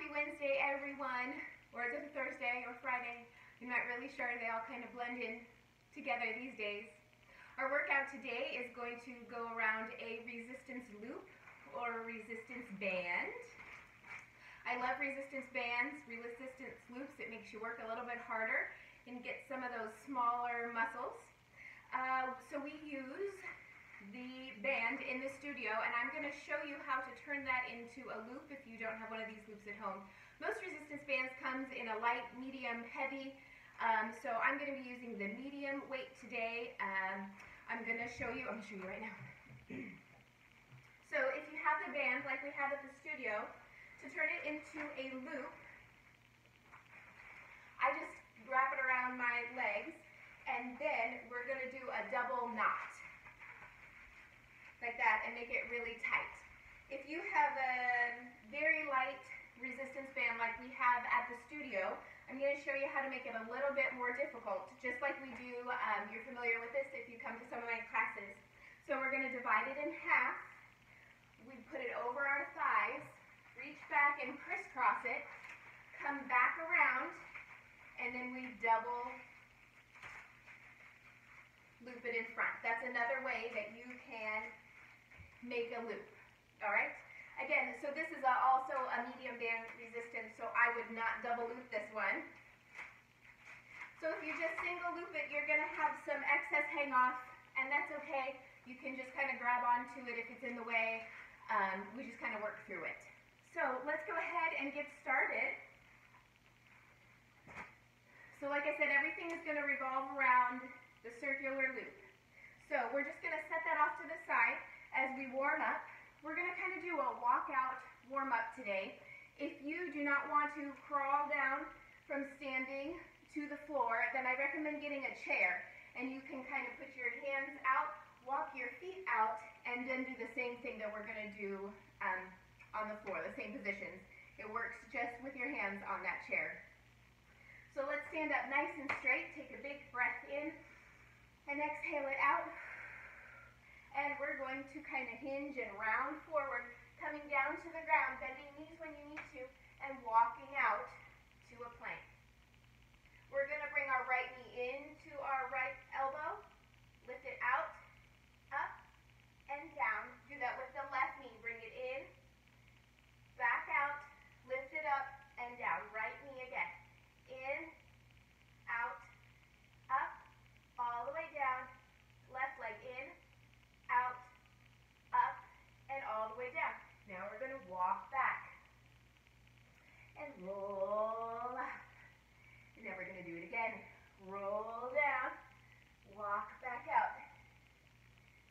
Happy Wednesday, everyone. Or is it a Thursday or Friday? I'm not really sure. They all kind of blend in together these days. Our workout today is going to go around a resistance loop or a resistance band. I love resistance bands, resistance loops. It makes you work a little bit harder and get some of those smaller muscles. So we use the band in the studio, and I'm going to show you how to turn that into a loop if you don't have one of these loops at home. Most resistance bands comes in a light, medium, heavy, so I'm going to be using the medium weight today. I'm going to show you right now. So if you have the band like we have at the studio, to turn it into a loop, I just wrap it around my legs, and then we're going to do a double knot. Like that, and make it really tight. If you have a very light resistance band like we have at the studio, I'm going to show you how to make it a little bit more difficult, just like we do. You're familiar with this if you come to some of my classes. So we're going to divide it in half. We put it over our thighs, reach back and crisscross it, come back around, and then we double loop it in front. That's another way that you can make a loop. All right? Again, so this is also a medium band resistance, so I would not double loop this one. So if you just single loop it, you're going to have some excess hang off, and that's okay. You can just kind of grab onto it if it's in the way. We just kind of work through it. So let's go ahead and get started. So like I said, everything is going to revolve around the circular loop. So we're just going to set that off to the side as we warm up. We're going to kind of do a walkout warm up today. If you do not want to crawl down from standing to the floor, then I recommend getting a chair, and you can kind of put your hands out, walk your feet out, and then do the same thing that we're going to do on the floor, the same positions. It works just with your hands on that chair. So let's stand up nice and straight, take a big breath in, and exhale it out. And we're going to kind of hinge and round forward, coming down to the ground, bending knees when you need to, and walking out to a plank. We're going to bring our right knee into our right elbow, lift it out, up, and down. Do that with the left knee. Bring it in, back out, lift it up, and down. Right knee again. In, out, up, all the way down, left leg in, out, up, and all the way down. Now we're going to walk back and roll up. And then we're going to do it again. Roll down, walk back out.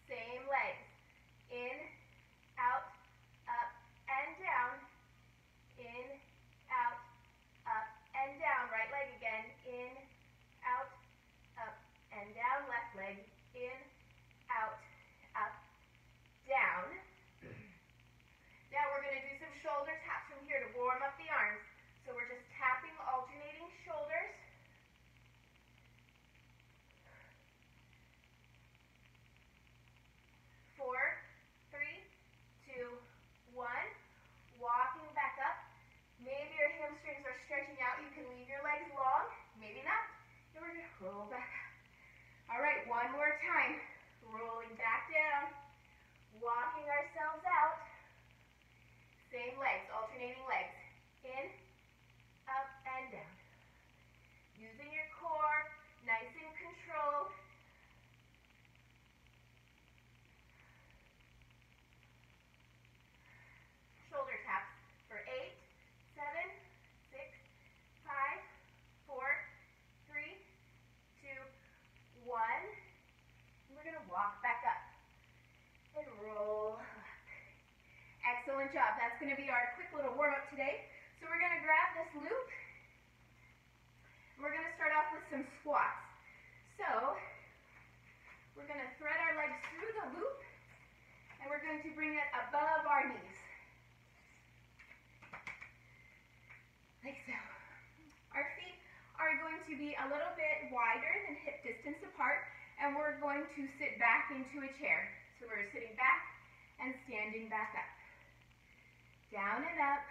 Same legs. In, out, up, and down. In, out, up, and down. Right leg again. In, out, up, and down. Left leg. In, out, up, down. Now we're going to do some shoulder taps from here to warm up the arms. So we're just tapping, alternating shoulders. Four, three, two, one. Walking back up. Maybe your hamstrings are stretching out. You can leave your legs long. Maybe not. And we're going to roll back up. All right, one more time. Rolling back down, walking ourselves out. Same legs, alternating legs. In, up, and down. Using your core, nice and controlled. Shoulder taps for 8, 7, 6, 5, 4, 3, 2, 1. We're going to walk back up and roll up. Excellent job. That's going to be our quick little warm-up today. So we're going to grab this loop, and we're going to start off with some squats. So we're going to thread our legs through the loop, and we're going to bring it above our knees. Like so. Our feet are going to be a little bit wider than hip distance apart, and we're going to sit back into a chair. So we're sitting back and standing back up. Down and up.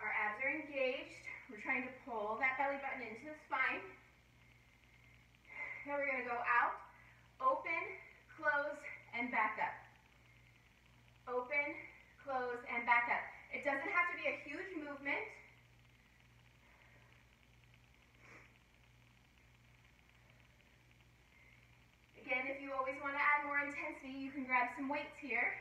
Our abs trying to pull that belly button into the spine. Now we're going to go out, open, close, and back up. Open, close, and back up. It doesn't have to be a huge movement. Again, if you always want to add more intensity, you can grab some weights here.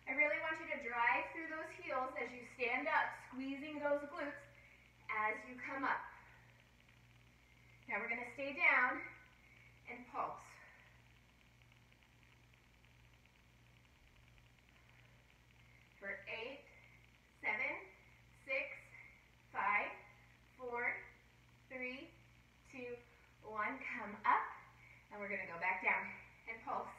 I really want you to drive through those heels as you stand up, squeezing those glutes as you come up. Now we're going to stay down and pulse. For 8, 7, 6, 5, 4, 3, 2, 1. Come up, and we're going to go back down and pulse.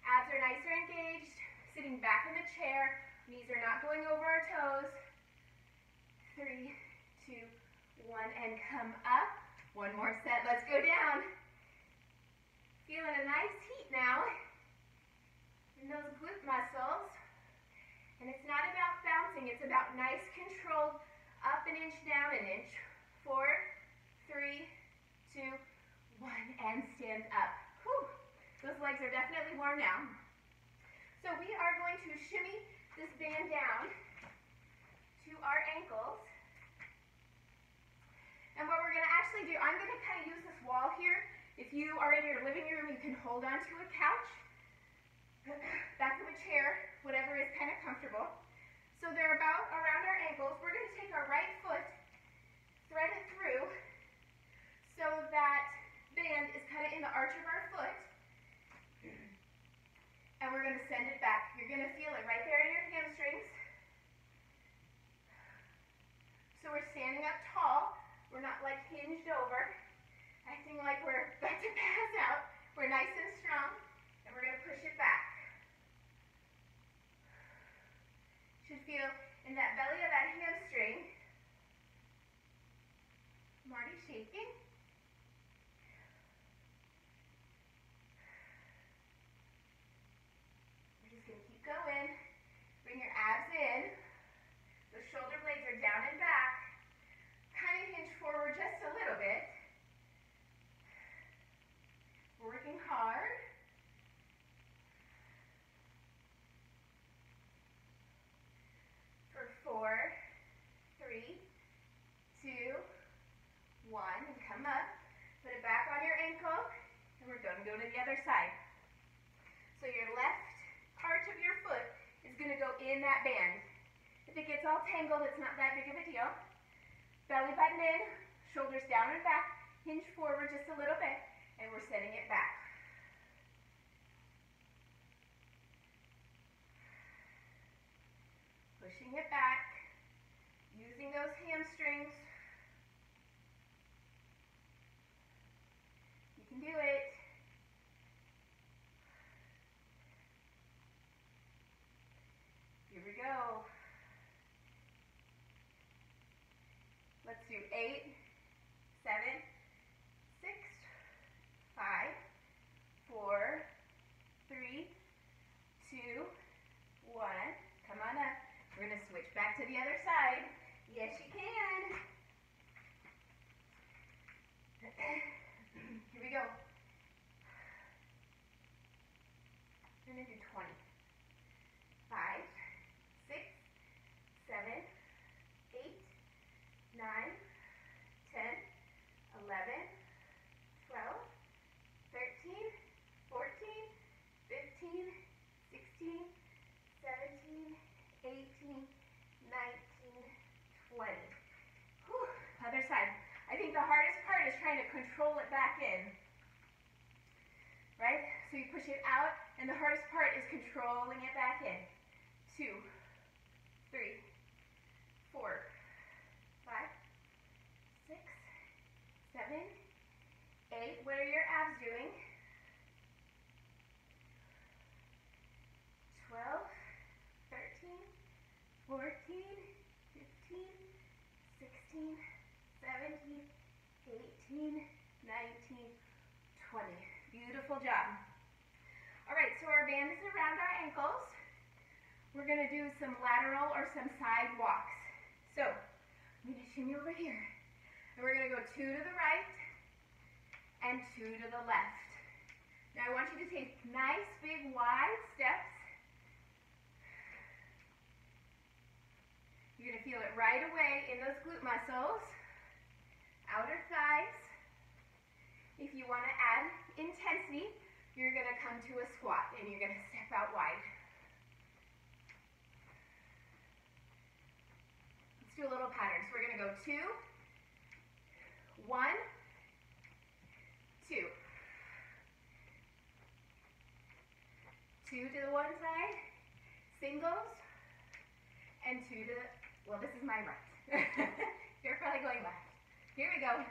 Abs are nice or engaged, sitting back in the chair. Knees are not going over our toes. 3, 2, 1, and come up. One more set. Let's go down. Feeling a nice heat now in those glute muscles. And it's not about bouncing. It's about nice control. Up an inch, down an inch. 4, 3, 2, 1, and stand up. Whew. Those legs are definitely warm now. So we are going to shimmy this band down to our ankles. And what we're going to actually do, I'm going to kind of use this wall here. If you are in your living room, you can hold onto a couch, back of a chair, whatever is kind of comfortable. So they're about around our ankles. We're going to take our right foot, thread it through, so that band is kind of in the arch of our foot. And we're going to send it back. You're going to feel it right there in your hamstrings. So we're standing up tall. We're not like hinged over, acting like we're about to pass out. We're nice and strong, and we're going to push it back. Should feel in that belly of that hamstring. I'm already shaking. Going. Bring your abs in. The shoulder blades are down and back. Kind of hinge forward just a little bit. We're working hard. For 4, 3, 2, 1, and come up. Put it back on your ankle, and we're going to go to the other side. So your left arch of your foot is going to go in that band. If it gets all tangled, it's not that big of a deal. Belly button in, shoulders down and back, hinge forward just a little bit, and we're setting it back. Pushing it back, using those hamstrings. You can do it. Here we go. Let's do 8, 7, 6, 5, 4, 3, 2, 1. Come on up. We're going to switch back to the other side. Yes, you can. Here we go. We're going to do 20. 5, 6, 7, 8, 9, 10, 11, 12, 13, 14, 15, 16, 17, 18, 19, 20. Whew. Other side. I think the hardest part is trying to control it back in. Right? So you push it out, and the hardest part is controlling it back in. 2, 3, 4, 5, 6, 7, 8. What are your abs doing? 12, 13, 14, 15, 16, 17, 18, 19, 20. Beautiful job. All right, so our band is around our ankles. we're going to do some lateral or some side walks. So I'm going to shimmy over here. And we're going to go 2 to the right and 2 to the left. Now I want you to take nice, big, wide steps. You're going to feel it right away in those glute muscles, outer thighs. If you want to add intensity, you're going to come to a squat and you're going to step out wide. Let's do a little pattern. So we're going to go 2, 1, 2. 2 to the one side, singles, and 2 to the, well, this is my right. You're probably going left. Here we go.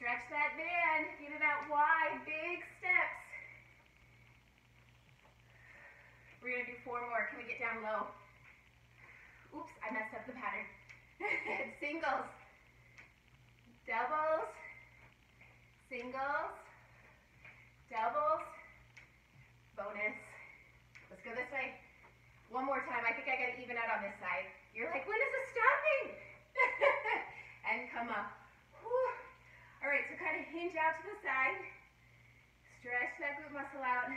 Stretch that band, get it out wide, big steps. We're going to do 4 more. Can we get down low? Oops, I messed up the pattern. Singles, doubles, singles, doubles, bonus. Let's go this way. One more time. I think I got to even out on this side. You're like, when is it stopping? And come up. Whew. All right, so kind of hinge out to the side. Stretch that glute muscle out.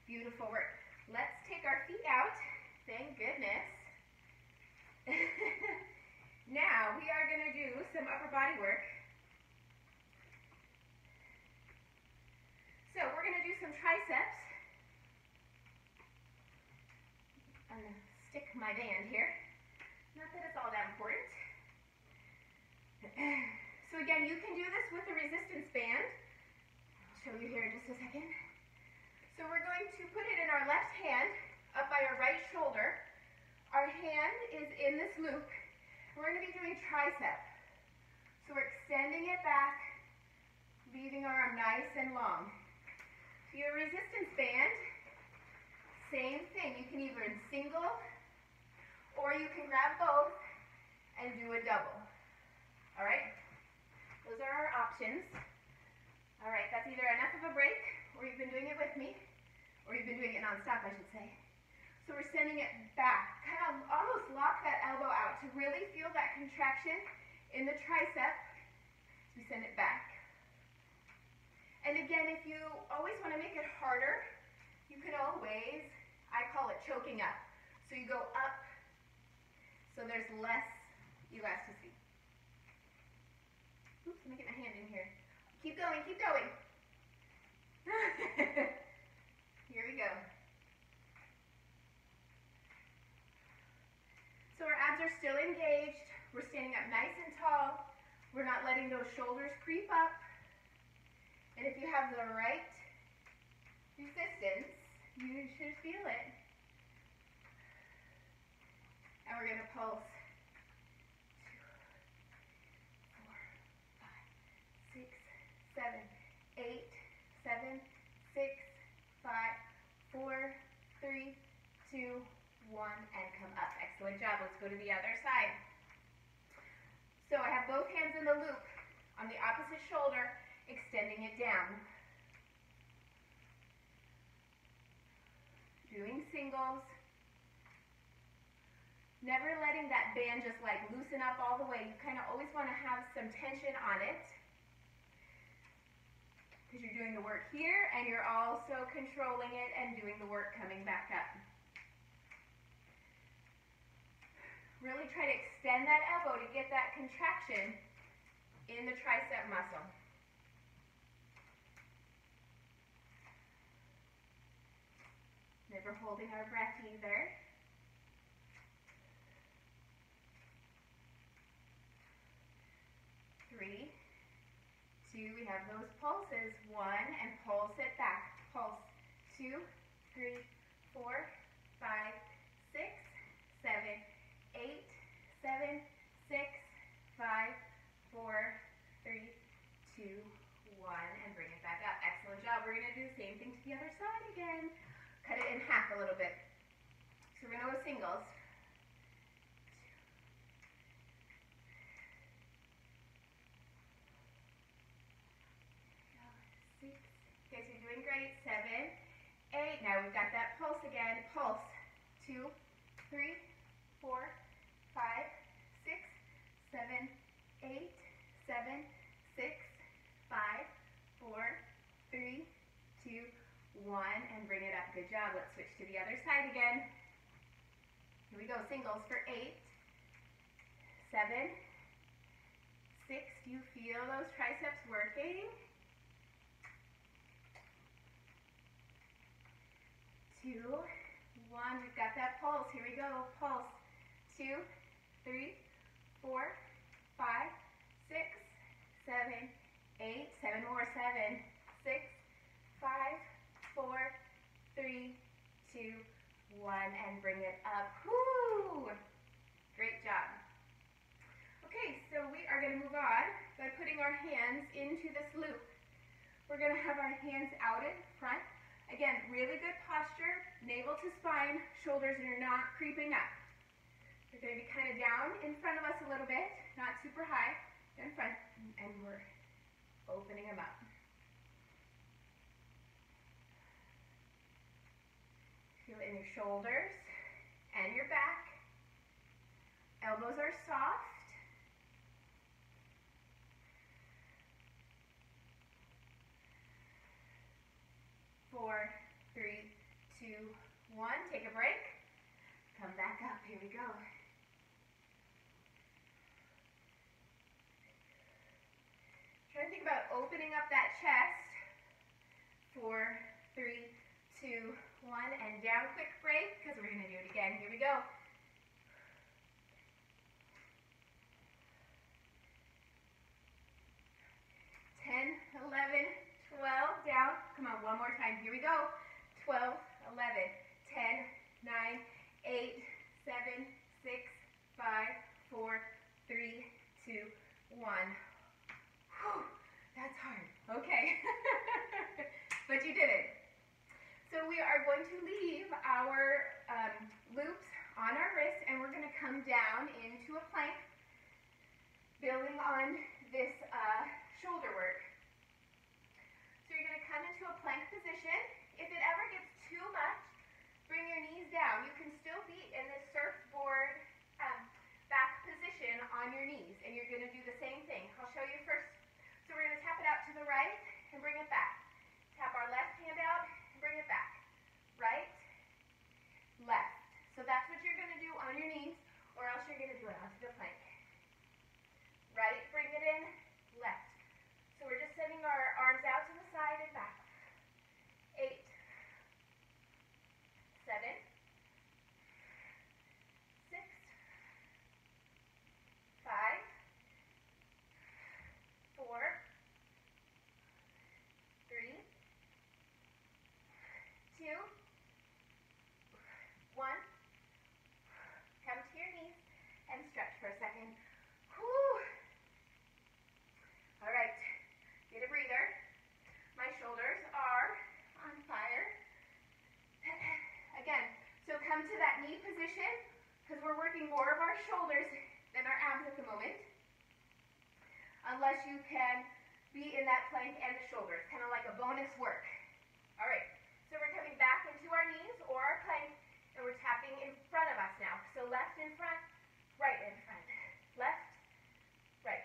Beautiful work. Let's take our feet out. Thank goodness. Now we are going to do some upper body work. So we're going to do some triceps. I'm going to stick my band here. Not that it's all that important. So again, you can do this with a resistance band. I'll show you here in just a second. So we're going to put it in our left hand, up by our right shoulder. Our hand is in this loop. We're going to be doing tricep. So we're extending it back, leaving our arm nice and long. For your resistance band, same thing. You can either in single, or you can grab both and do a double. All right? Those are our options. All right, that's either enough of a break, or you've been doing it with me, or you've been doing it nonstop, I should say. So we're sending it back. Kind of almost lock that elbow out to really feel that contraction in the tricep. So we send it back. And again, if you always want to make it harder, you can always, I call it choking up. So you go up, so there's less elasticity. Oops, let me get my hand in here. Keep going, keep going. Here we go. So our abs are still engaged. We're standing up nice and tall. We're not letting those shoulders creep up. And if you have the right resistance, you should feel it. And we're going to pulse. 2, 4, 5, 6, 7, 8, 7, 6, 5, 4, 3, 2, 1, and come up. Excellent job. Let's go to the other side. So I have both hands in the loop on the opposite shoulder, extending it down. Doing singles. Never letting that band just like loosen up all the way. You kind of always want to have some tension on it, because you're doing the work here and you're also controlling it and doing the work coming back up. Really try to extend that elbow to get that contraction in the tricep muscle. Never holding our breath either. Three, 2, we have those pulses. 1, and pulse it back. Pulse. 2, 3, 4, 5, 6, 7, 8, 7, 6, 5, 4, 3, 2, 1, and bring it back up. Excellent job. We're going to do the same thing to the other side again. Cut it in half a little bit. So we're going to go singles. 2, 2, 3, 4, 5, 6, 7, 8, 7, 6, 5, 4, 3, 2, 1, and bring it up. Good job. Let's switch to the other side again. Here we go. Singles for 8, 7, 6. Do you feel those triceps working? 2, 1. We've got that pulse. Here we go. Pulse. 2, 3, 4, 5, 6, 7, 8. 7 more. 7, 6, 5, 4, 3, 2, 1, and bring it up. Woo! Great job. Okay, so we are going to move on by putting our hands into this loop. We're going to have our hands out in front. Again, really good posture, navel to spine, shoulders are not creeping up. They're going to be kind of down in front of us a little bit, not super high, in front, and we're opening them up. Feel it in your shoulders and your back. Elbows are soft. 4, 3, 2, 1. Take a break. Come back up. Here we go. Try to think about opening up that chest. 4, 3, 2, 1, and down. Quick break because we're going to do it again. Here we go. 10, 11, 12, down. Come on, one more time. Here we go. 12, 11, 10, 9, 8, 7, 6, 5, 4, 3, 2, 1. Whew, that's hard. Okay. But you did it. So we are going to leave our loops on our wrists, and we're going to come down into a plank, building on this shoulder work. So you're going to come into a plank position. If it ever gets too much, bring your knees down. You can still be in this surfboard back position on your knees, and you're going to do the same thing. I'll show you first. So we're going to tap it out to the right and bring it back. Tap our left hand out and bring it back. Right, left. So that's what you're going to do on your knees, or else you're going to do it onto the plank. Right, bring it in, left. So we're just sending our arms out to the side and back. 8, 7, 6, 5, 4, 3, 2, 1. Come to your knees and stretch for a second. Whew. All right, get a breather. My shoulders are on fire. Again, so come to that knee position because we're working more of our shoulders than our abs at the moment. Unless you can be in that plank and the shoulders, kind of like a bonus work. All right, so we're coming back into our knees or our plank, and we're tapping in front of us now. So left in front, right in front. Left, right.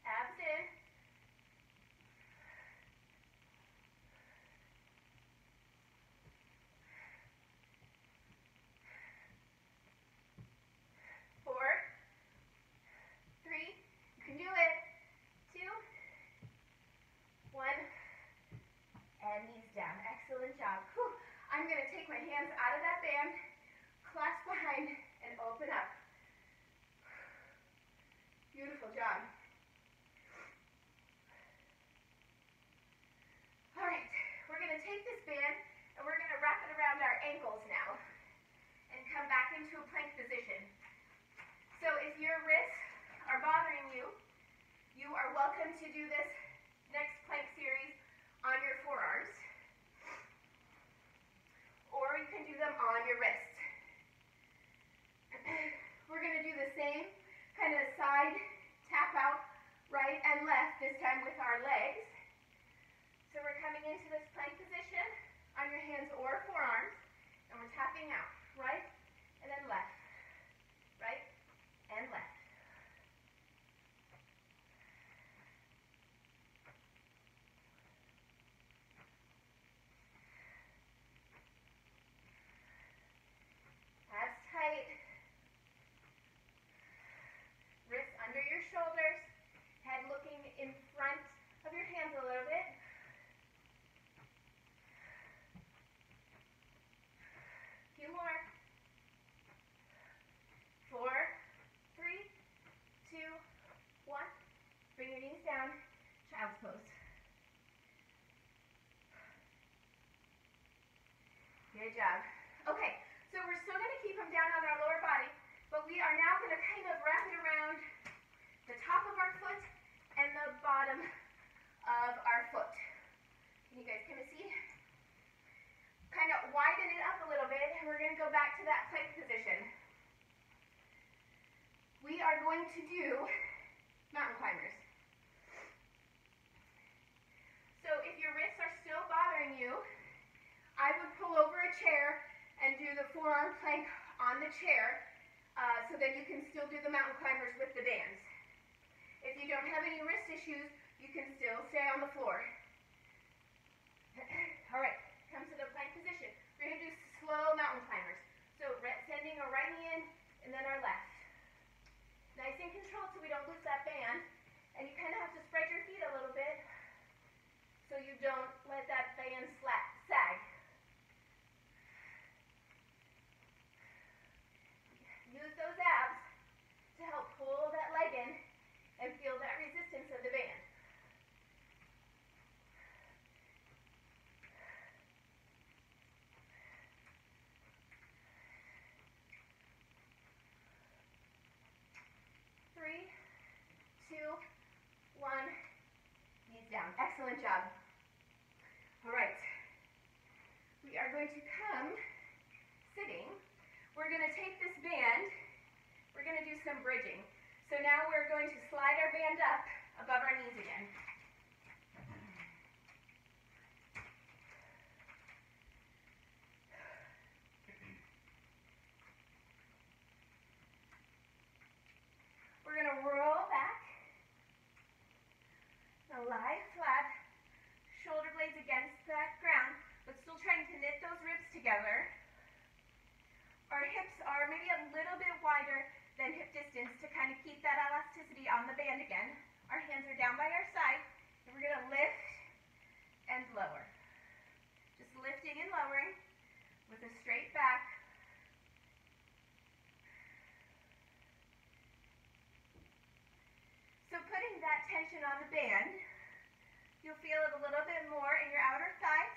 Abs in. 4, 3, you can do it. 2, 1, and knees down. Excellent job. Whew. I'm going to take my hands out of that band, clasp behind, and open up. Beautiful job. All right, we're going to take this band, and we're going to wrap it around our ankles now, and come back into a plank position. So if your wrists are bothering you, you are welcome to do this next plank series on your forearms, or you can do them on your wrists. We're going to do the same kind of side tap out, right and left, this time with our legs. So we're coming Good job. Okay, so we're still going to keep them down on our lower body, but we are now going to kind of wrap it around the top of our foot and the bottom of our foot. Can you guys kind of see? Kind of widen it up a little bit, and we're going to go back to that plank position. We are going to do mountain climbers. So if your wrists are still bothering you, I would pull over a chair and do the forearm plank on the chair so that you can still do the mountain climbers with the bands. If you don't have any wrist issues, you can still stay on the floor. All right, come to the plank position. We're going to do slow mountain climbers. So sending our right knee in and then our left. Nice and controlled so we don't lose that band. And you kind of have to spread your feet a little bit so you don't let that band sag. Use those abs to help pull that leg in and feel that resistance of the band. Three, two, one, knees down. Excellent job. All right. We are going to come sitting. We're going to take this band. We're going to do some bridging. So now we're going to slide our band up above our knees again. We're going to roll back. Now lie flat, shoulder blades against that ground, but still trying to knit those ribs together. Our hips are maybe a little bit wider than hip distance to kind of keep that elasticity on the band again. Our hands are down by our side, and we're going to lift and lower. Just lifting and lowering with a straight back. So putting that tension on the band, you'll feel it a little bit more in your outer thighs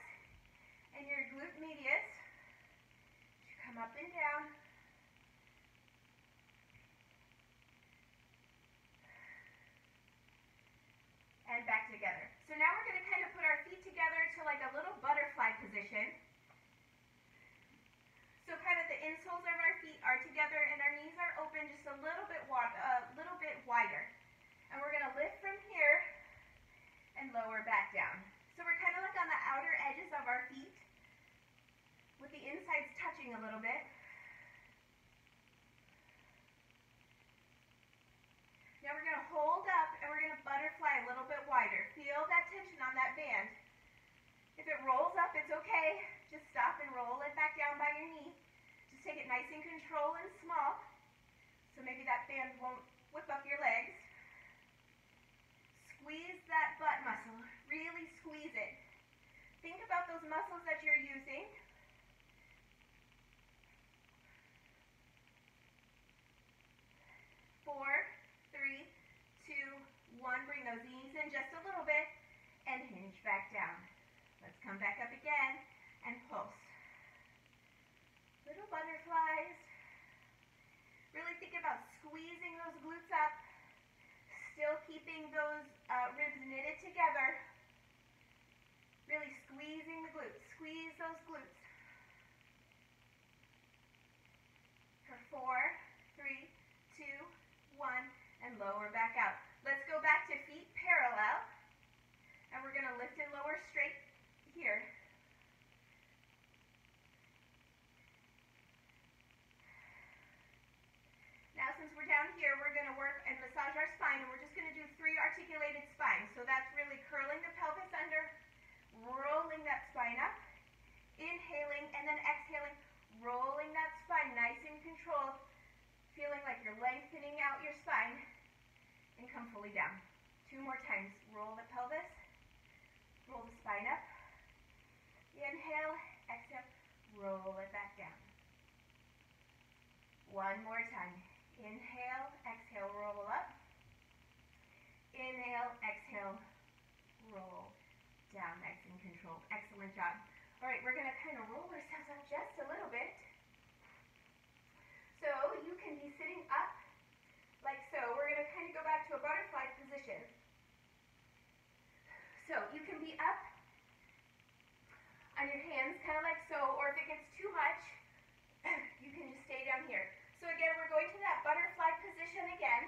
and your glute medius. You come up and down. And back together. So now we're going to kind of put our feet together to like a little butterfly position. So kind of the insoles of our feet are together and our knees are open just a little bit wider. And we're going to lift from here and lower back down. So we're kind of like on the outer edges of our feet with the insides touching a little bit. Now we're going to hold up and we're going to butterfly a little bit wider. Feel that tension on that band. If it rolls up, it's okay. Just stop and roll it back down by your knee. Just take it nice and controlled and small. So maybe that band won't whip up your legs. Squeeze that butt muscle. Really squeeze it. Think about those muscles that you're using. Four, three, two, one. Bring those knees in just a little bit and hinge back down. Let's come back up again and pulse. Little butterflies. Really think about squeezing those glutes up. Still keeping those ribs knitted together. Really squeezing the glutes. Squeeze those glutes. For 4, 3, 2, 1, and lower back out. Let's go back to feet parallel. And we're going to lift and lower straight here. Now since we're down here, we're going to work and massage our spine, and we're just going to do 3 articulated spines. So that's really curling the pelvis under, rolling that spine up, inhaling, and then exhaling, rolling that spine nice and controlled, feeling like you're lengthening out your spine, and come fully down. 2 more times. Roll the pelvis, roll the spine up, inhale, exhale, roll it back down. 1 more time. Inhale, exhale, roll up. Inhale, exhale, roll down, nice and controlled. Excellent job. All right, we're gonna kind of roll ourselves up just a little bit. So you can be sitting up like so. We're gonna kind of go back to a butterfly position. So you can be up on your hands, kind of like so, or if it gets too much, you can just stay down here. So again, we're going to that butterfly position again,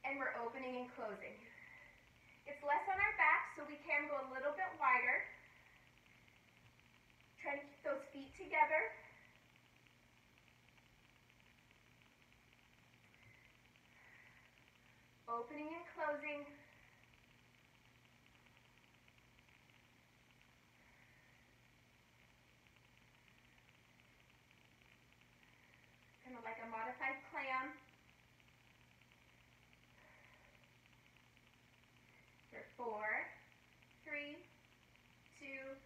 and we're opening and closing. It's less on our back, so we can go a little bit wider. Try to keep those feet together. Opening and closing. Kind of like a modified clam. For 4, 3, 2,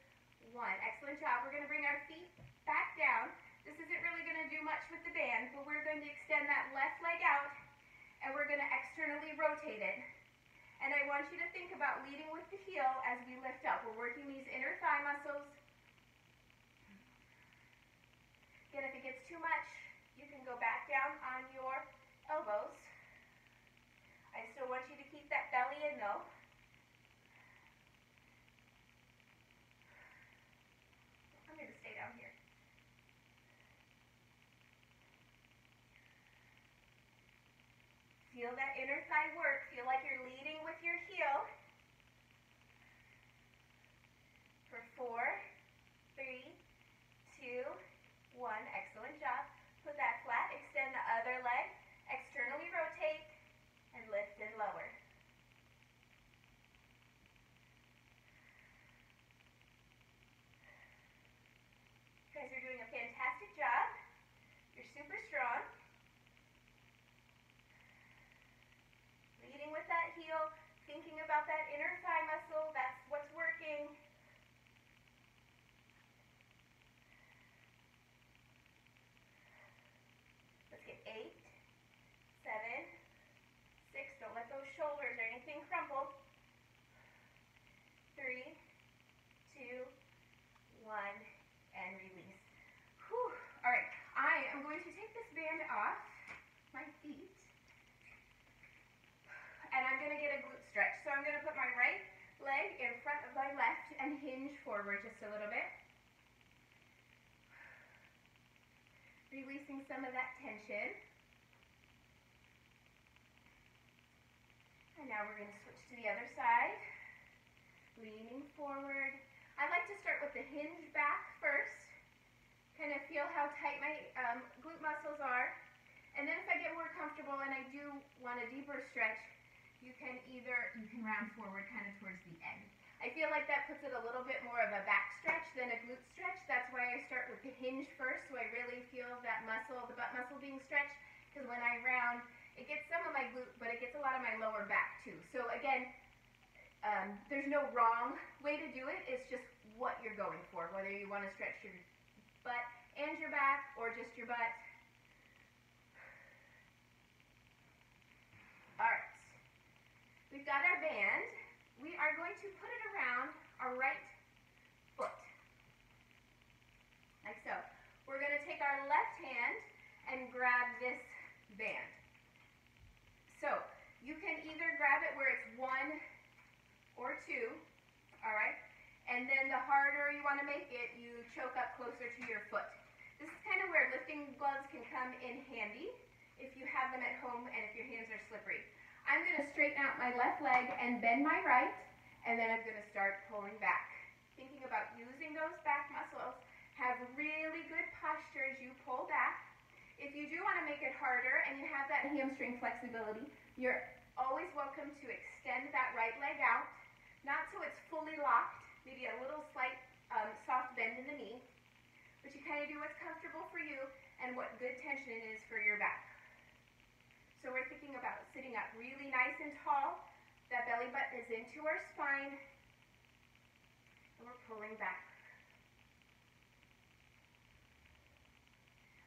1. Excellent job. We're going to bring our feet back down. This isn't really going to do much with the band, but we're going to extend that left leg out, and we're going to externally rotate it. And I want you to think about leading with the heel as we lift up. We're working these inner thigh muscles. Again, if it gets too much, you can go back down on your elbows. I still want you to keep that belly in though. I'm going to stay down here. Feel that inner thigh work. Feel like you're leading with your heel. For 4, 3, 2, 1. Excellent job. Put that flat. Extend the other leg. Externally rotate and lift and lower. You guys are doing a fantastic job. You're super strong. Leading with that heel, thinking about that inner thigh muscle, that's what's working. Let's get 8, 7, 6, don't let those shoulders or anything crumple. 3, 2, 1, and release. Whew. All right, I am going to take this band off my feet. And I'm going to get a glute stretch. So I'm going to put my right leg in front of my left and hinge forward just a little bit. Releasing some of that tension. And now we're going to switch to the other side. Leaning forward. I like to start with the hinge back first. Kind of feel how tight my glute muscles are. And then if I get more comfortable and I do want a deeper stretch, you can round forward kind of towards the end. I feel like that puts it a little bit more of a back stretch than a glute stretch. That's why I start with the hinge first, so I really feel that muscle, the butt muscle being stretched, because when I round, it gets some of my glute, but it gets a lot of my lower back too. So again, there's no wrong way to do it. It's just what you're going for, whether you want to stretch your butt and your back or just your butt. All right. We've got our band. We are going to put it around our right foot, like so. We're going to take our left hand and grab this band. So you can either grab it where it's 1 or 2, all right? And then the harder you want to make it, you choke up closer to your foot. This is kind of where lifting gloves can come in handy if you have them at home and if your hands are slippery. I'm going to straighten out my left leg and bend my right, and then I'm going to start pulling back. Thinking about using those back muscles. Have really good posture as you pull back. If you do want to make it harder and you have that hamstring flexibility, you're always welcome to extend that right leg out. Not so it's fully locked, maybe a little slight soft bend in the knee, but you kind of do what's comfortable for you and what good tension is for your back. So we're thinking about sitting up really nice and tall. That belly button is into our spine. And we're pulling back.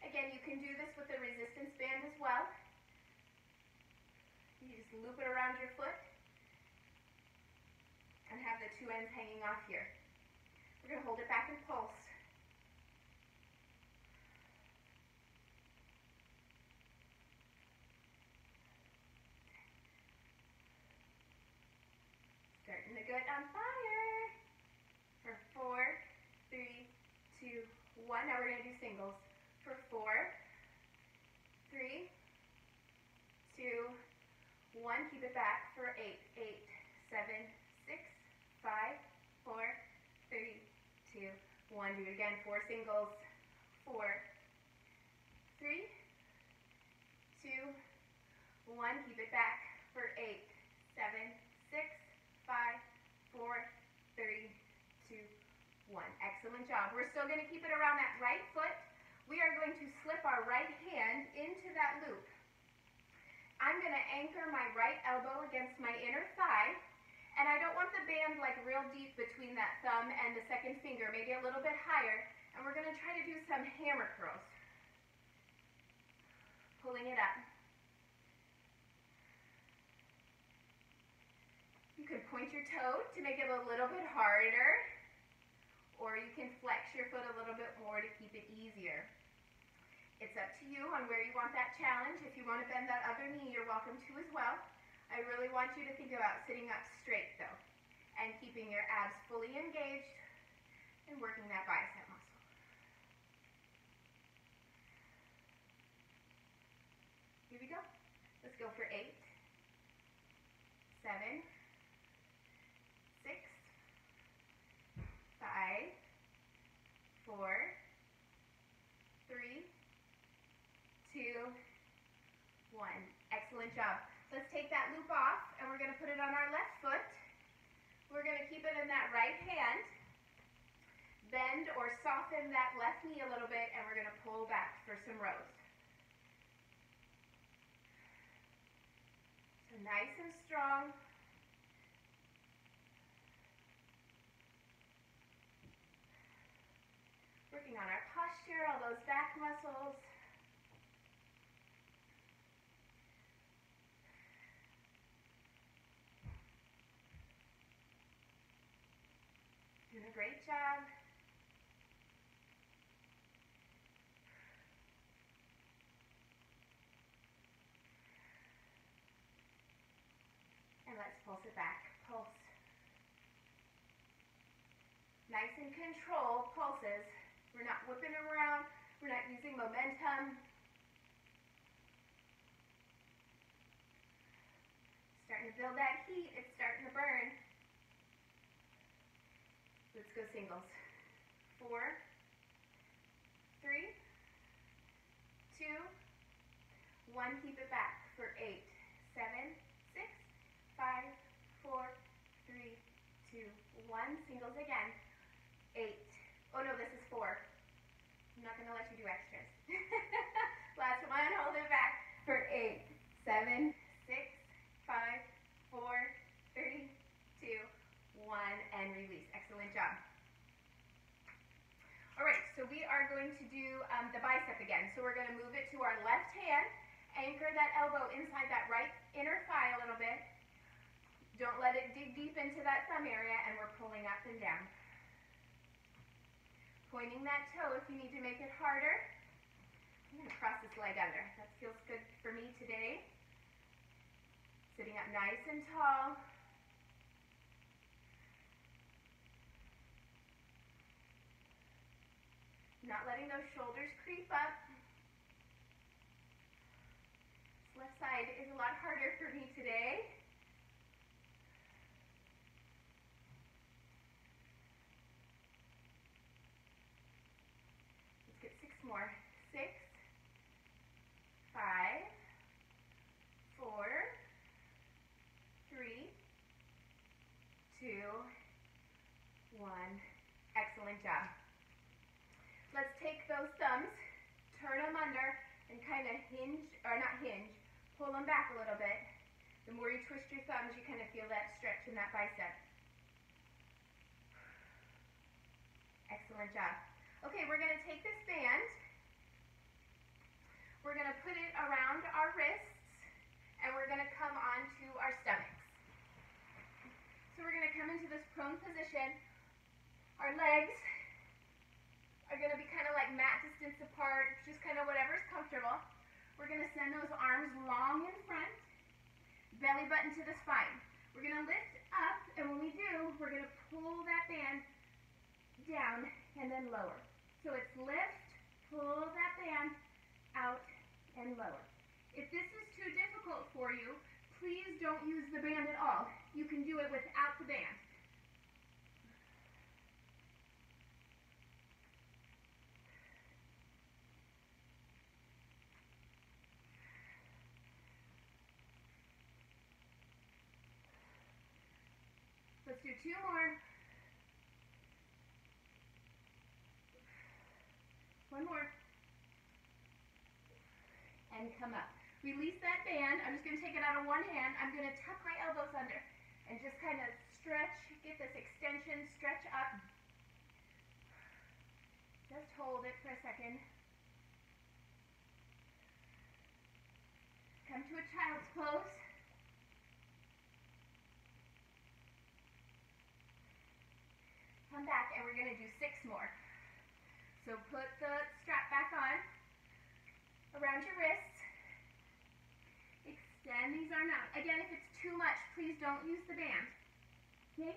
Again, you can do this with a resistance band as well. You just loop it around your foot and have the two ends hanging off here. We're going to hold it back and pulse. Starting to get on fire. For 4, 3, 2, 1. Now we're going to do singles. For 4, 3, 2, 1. Keep it back. For 8, 8, 7, 6, 5, 4, 3, 2, 1. Do it again. 4 singles. 4, 3, 2, 1. Keep it back. For 8, 7, 6, 5, 4, 3, 2, 1. Excellent job. We're still going to keep it around that right foot. We are going to slip our right hand into that loop. I'm going to anchor my right elbow against my inner thigh, and I don't want the band like real deep between that thumb and the second finger, maybe a little bit higher, and we're going to try to do some hammer curls. Pulling it up. You could point your toe to make it a little bit harder, or you can flex your foot a little bit more to keep it easier. It's up to you on where you want that challenge. If you want to bend that other knee, you're welcome to as well. I really want you to think about sitting up straight though, and keeping your abs fully engaged and working that bicep muscle. Here we go. Let's go for 8, 7, 6, 5, 4, 3, 2, 1. Excellent job. Let's take that loop off, and we're going to put it on our left foot. We're going to keep it in that right hand. Bend or soften that left knee a little bit, and we're going to pull back for some rows. So nice and strong. Working on our posture, all those back muscles. Doing a great job. And let's pulse it back. Pulse. Nice and controlled pulses. We're not whipping around. We're not using momentum. Starting to build that heat. It's starting to burn. Let's go singles. 4, 3, 2, 1. Keep it back for 8, 7, 6, 5, 4, 3, 2, 1. Singles again. 8. Oh no, this is 4. I'm not going to let you do extras. Last one, hold it back for 8, 7, 6, 5, 4, 3, 2, 1, and release. Excellent job. All right, so we are going to do the bicep again. So we're going to move it to our left hand, anchor that elbow inside that right inner thigh a little bit. Don't let it dig deep into that thumb area, and we're pulling up and down. Pointing that toe if you need to make it harder. I'm going to cross this leg under. That feels good for me today. Sitting up nice and tall. Not letting those shoulders creep up. This left side is a lot harder for me today. Let's get 6 more. 6, 5, 4, 3, 2, 1. Excellent job. Let's take those thumbs, turn them under, and kind of hinge, or not hinge, pull them back a little bit. The more you twist your thumbs, you kind of feel that stretch in that bicep. Excellent job. Okay, we're going to take this band. We're going to put it around our wrists, and we're going to come onto our stomachs. So we're going to come into this prone position. Our legs are going to be kind of like mat distance apart, just kind of whatever's comfortable. We're going to send those arms long in front, belly button to the spine. We're going to lift up, and when we do, we're going to pull that band down and then lower. So it's lift, pull that band out, and lower. If this is too difficult for you, please don't use the band at all. You can do it without the band. Let's do 2 more. 1 more. And come up. Release that band. I'm just going to take it out of one hand. I'm going to tuck my elbows under and just kind of stretch, get this extension, stretch up. Just hold it for a second. Come to a child's pose. Come back, and we're going to do 6 more. So put the strap back on around your wrists. Extend these arms out. Again, if it's too much, please don't use the band. Okay?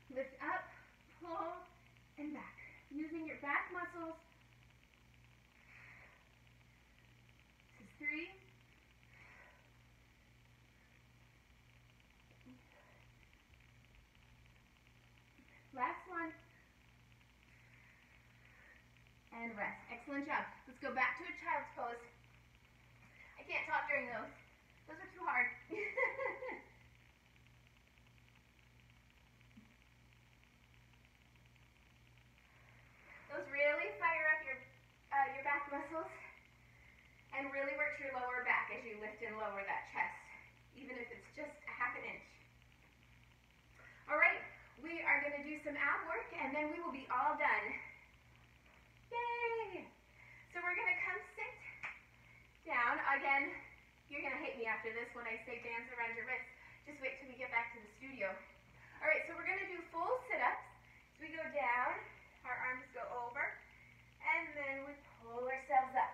Lift up, pull, and back. Using your back muscles. This is 3. Last one. And rest. Excellent job. Let's go back to a child's pose. I can't talk during those. Those are too hard. Those really fire up your back muscles and really works your lower back as you lift and lower that chest, even if it's just a ½ inch. All right, we are going to do some ab work, and then we will be all done. Yay! So we're going to come sit down. Again, you're going to hate me after this when I say bands around your wrists. Just wait till we get back to the studio. All right, so we're going to do full sit-ups. So we go down, our arms go over, and then we pull ourselves up.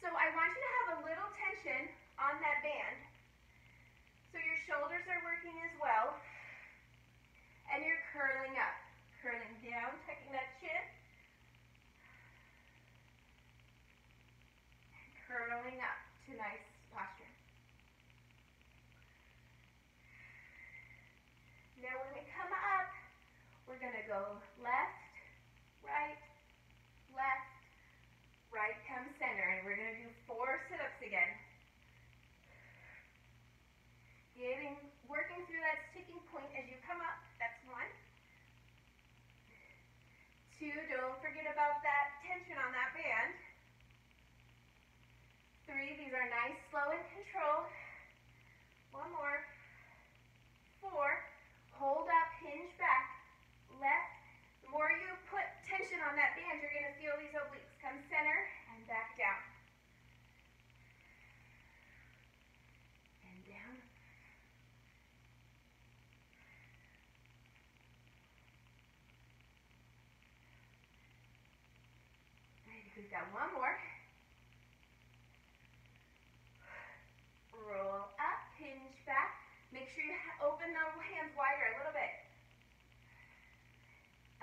So I want you to have a little tension on that band. So your shoulders are working as well. And you're curling up. Curling down, tucking that chin. Curling up to nice posture. Now when we come up, we're going to go left, right, come center. And we're going to do 4 sit-ups again. Working through that sticking point as you come up. That's 1. 2, don't forget about that tension on that band. 3, these are nice, slow, and controlled. 1 more. 4, hold up, hinge back. Left. The more you put tension on that band, you're going to feel these obliques. Come center and back down. And down. We've got 1 more. Roll up, hinge back. Make sure you open the hands wider a little bit.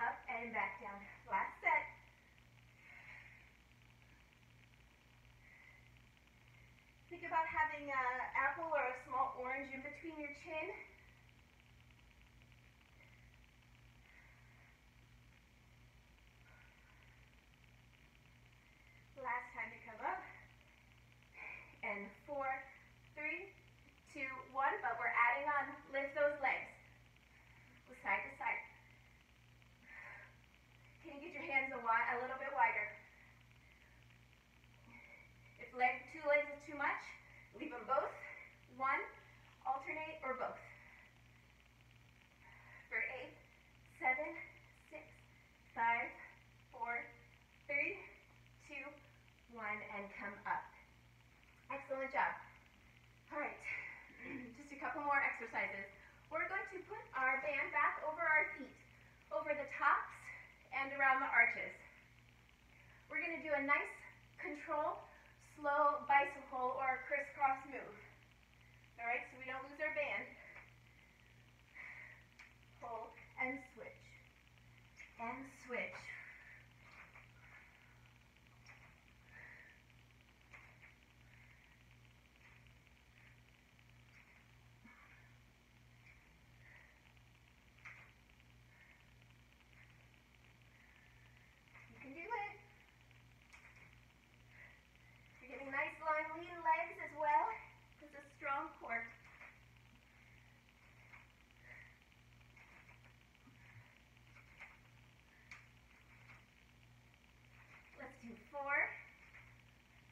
Up and back down. Last set. Think about having an apple or a small orange in between your chin. Last time to come up. And 4, 3, 2, 1. But we're adding on. Lift those legs. Side to side. Can you get your hands a little bit wider? If 2 legs is too much, leave them both. 1, alternate, or both. For 8, 7, 6, 5, 4, 3, 2, 1, and come up. Excellent job. All right, just a couple more exercises. We're going to put our band back over our feet, over the tops and around the arches. We're going to do a nice control, slow bicycle or crisscross move. All right, so we don't lose our band. Pull and switch. And switch. You can do it. You're getting nice long lean legs as well. It's a strong core. Let's do 4,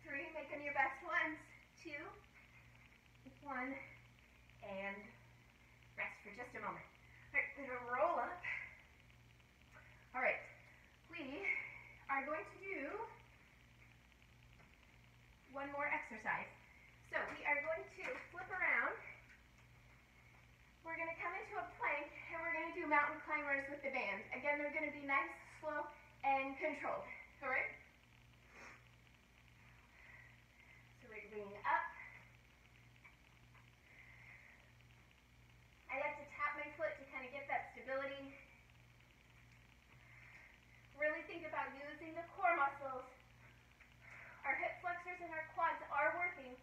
3, make them your best ones, 2, 1, and rest for just a moment. All right, we're going to roll up. All right, we are going to do one more exercise. So we are going to flip around. We're going to come into a plank, and we're going to do mountain climbers with the band. Again, they're going to be nice, slow, and controlled. All right? So we're leaning up. I like to tap my foot to kind of get that stability. Really think about using the core muscles. Our hip flexors and our quads are working,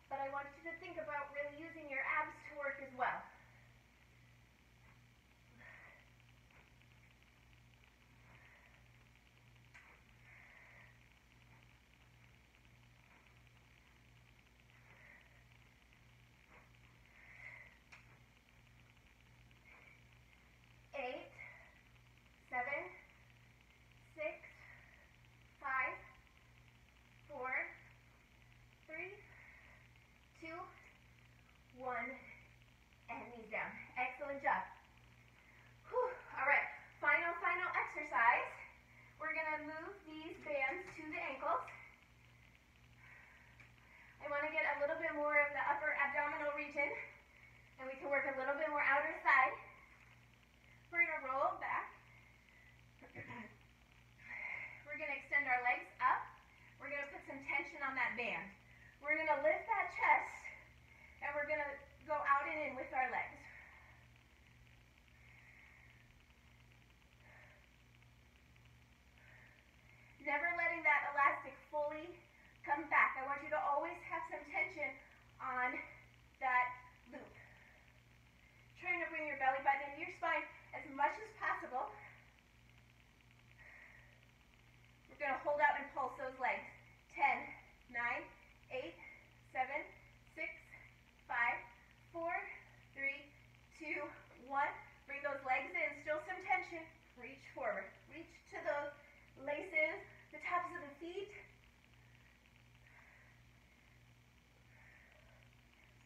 but I want you to think about really using your abs to work as well. Eight, 7, 6, 5, 4, 3, 2, 1, and knees down. Excellent job. Whew. All right, final exercise. We're going to move these bands to the ankles. I want to get a little bit more of the upper abdominal region, and we can work a little bit more outer thigh. We're going to roll back. We're going to extend our legs up. We're going to put some tension on that band. We're going to lift that chest, and we're going to go out and in with our legs. Never letting that elastic fully come back. I want you to always have some tension on that loop. Trying to bring your belly button into your spine as much as possible. We're going to hold out and pulse those legs. 10, 9, 8, 7, 6, 5, 4, 3, 2, 1. Bring those legs in. Still some tension. Reach forward. Reach to those laces, the tops of the feet.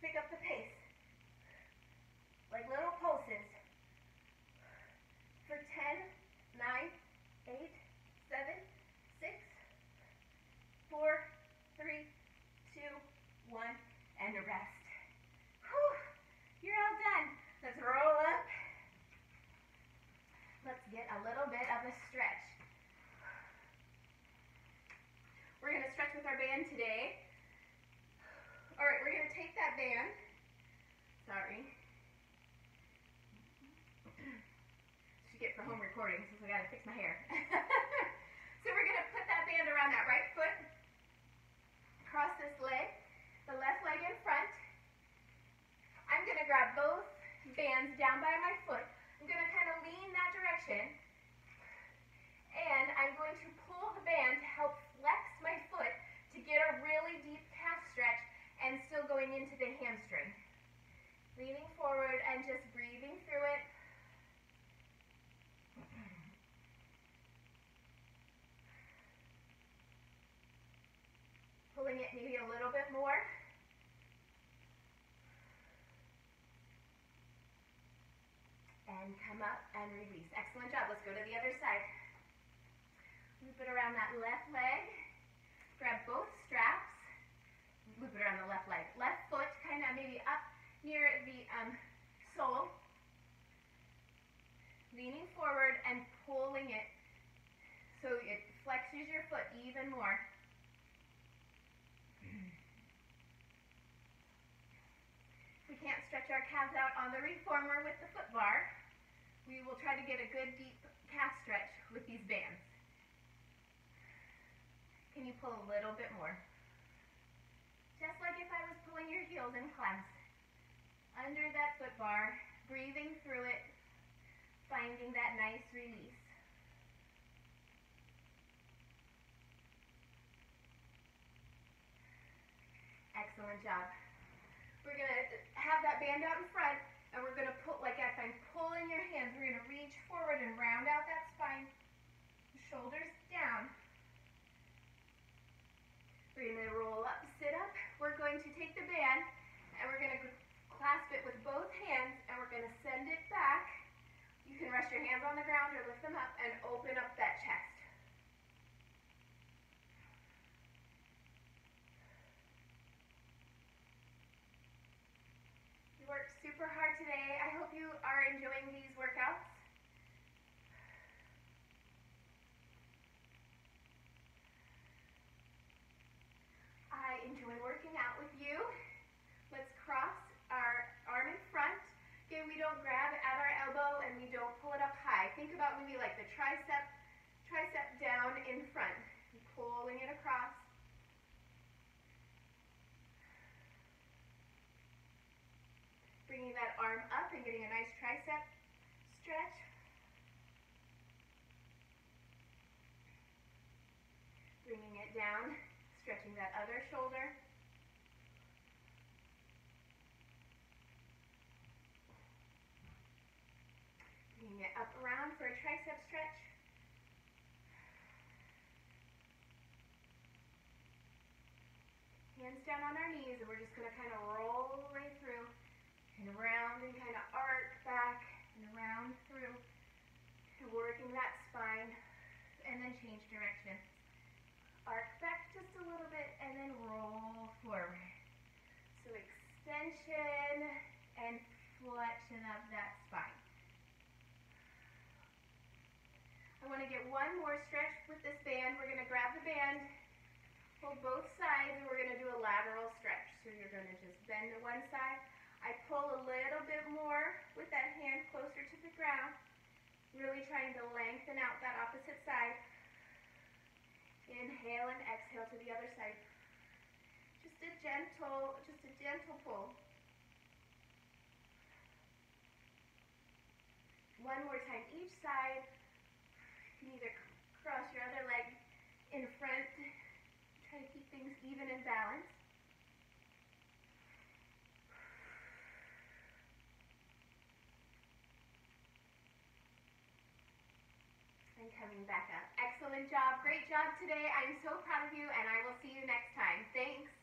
Pick up the pace. Like little pulses. For 10, 9, 8, 7, 6, 4, 3, 2, 1, and a rest. Whew, you're all done. Let's roll up. Let's get a little bit of a stretch. We're going to stretch with our band today. All right, we're going to take that band. Sorry. Should get for home recording since I got to fix my hair. So we're going to put that band around that right foot. Cross this leg, the left leg in front. I'm going to grab both bands down by my foot. I'm going to kind of lean that direction. And I'm going to pull the band to help flex my foot to get a really deep calf stretch and still going into the hamstring. Leaning forward and just breathing through it. Pulling it maybe a little bit more. And come up and release. Excellent job. Let's go to the other side. Loop it around that left leg. Grab both straps. Loop it around the left leg. Left foot kind of maybe up near the sole. Leaning forward and pulling it even more. If we can't stretch our calves out on the reformer with the foot bar, we will try to get a good deep calf stretch with these bands. Can you pull a little bit more? Just like if I was pulling your heels in class. Under that foot bar, breathing through it, finding that nice release. Excellent job. We're going to have that band out in front, and we're going to put, like if I'm pulling your hands, we're going to reach forward and round out that spine, shoulders down. We're going to roll up, sit up. We're going to take the band, and we're going to clasp it with both hands, and we're going to send it back. You can rest your hands on the ground or lift them up and open up that chest. You worked super hard today. I hope you are enjoying these workouts. I enjoy working out with you. Let's cross our arm in front. Again, we don't grab at our elbow and we don't pull it up high. Think about maybe like the tricep down in front. Pulling it across. Bringing that arm up and getting a nice tricep stretch. Bringing it down, stretching that other shoulder. Bringing it up around for a tricep stretch. Hands down on our knees, and we're just going to kind of roll the way through and around and kind of arc back and around through, and working that spine, and then change direction. Arc back just a little bit and then roll forward. So extension and flexion of that spine. I want to get one more stretch with this band. We're going to grab the band, hold both sides, and we're going to do a lateral stretch. So you're going to just bend to one side. I pull a little bit more with that hand closer to the ground, really trying to lengthen out that opposite side. Inhale and exhale to the other side. Just a gentle pull. One more time each side. You can either cross your other leg in front, try to keep things even and balanced. And coming back up. Excellent job. Great job today. I'm so proud of you, and I will see you next time. Thanks.